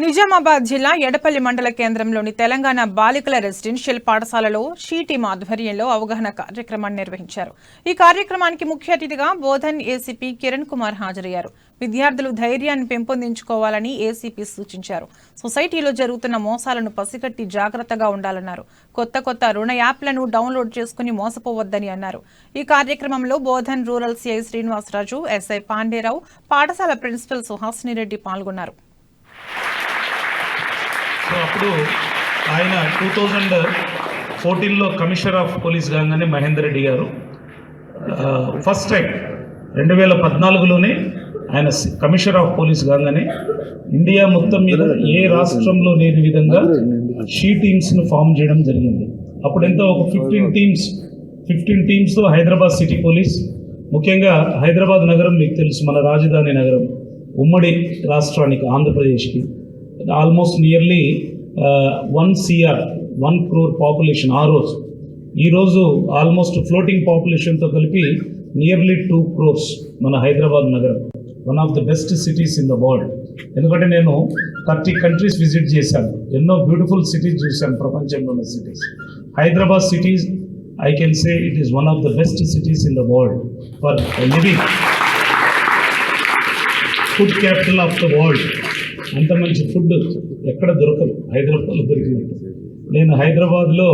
నిజామాబాద్ జిల్లా ఎడపల్లి మండల కేంద్రంలోని తెలంగాణ బాలికల రెసిడెన్షియల్ పాఠశాలలో షీ టీం ఆధ్వర్యంలో అవగాహన కార్యక్రమాన్ని నిర్వహించారు. ఈ కార్యక్రమానికి ముఖ్య అతిథిగా బోధన్ ఏసీపీ కిరణ్ కుమార్ హాజరయ్యారు. విద్యార్థులు ధైర్యాన్ని పెంపొందించుకోవాలని ఏసీపీ సూచించారు. సొసైటీలో జరుగుతున్న మోసాలను పసిగట్టి జాగ్రత్తగా ఉండాలన్నారు. కొత్త రుణ యాప్లను డౌన్లోడ్ చేసుకుని మోసపోవద్దని అన్నారు. ఈ కార్యక్రమంలో Bodhan rural CI Srinivasaraju, SI Panderao, పాఠశాల ప్రిన్సిపల్ సుహాసిని రెడ్డి పాల్గొన్నారు. సో అప్పుడు ఆయన 2014లో కమిషనర్ ఆఫ్ పోలీస్ కాగానే మహేందర్ రెడ్డి గారు ఫస్ట్ టైం 2014లోనే ఆయన కమిషనర్ ఆఫ్ పోలీస్ కాగానే ఇండియా మొత్తం మీద ఏ రాష్ట్రంలో లేని విధంగా షీ టీమ్స్ను ఫామ్ చేయడం జరిగింది. అప్పుడు ఎంత ఒక 15 టీమ్స్తో హైదరాబాద్ సిటీ పోలీస్, ముఖ్యంగా హైదరాబాద్ నగరం మీకు తెలుసు, మన రాజధాని నగరం, ఉమ్మడి రాష్ట్రానికి ఆంధ్రప్రదేశ్కి ఆల్మోస్ట్ నియర్లీ 1 crore పాపులేషన్ ఆ రోజు. ఈరోజు ఆల్మోస్ట్ ఫ్లోటింగ్ పాపులేషన్తో కలిపి నియర్లీ 2 crores మన హైదరాబాద్ నగరం, one of the best cities in the world. ఎందుకంటే నేను 30 కంట్రీస్ విజిట్ చేశాను, ఎన్నో బ్యూటిఫుల్ సిటీస్ చూశాను ప్రపంచంలో ఉన్న cities. Hyderabad cities I can say it is one of the best cities in the world for living, food capital of the world. అంత మంచి food ఎక్కడ దొరకదు, హైదరాబాద్లో దొరికినట్టు. నేను హైదరాబాద్లో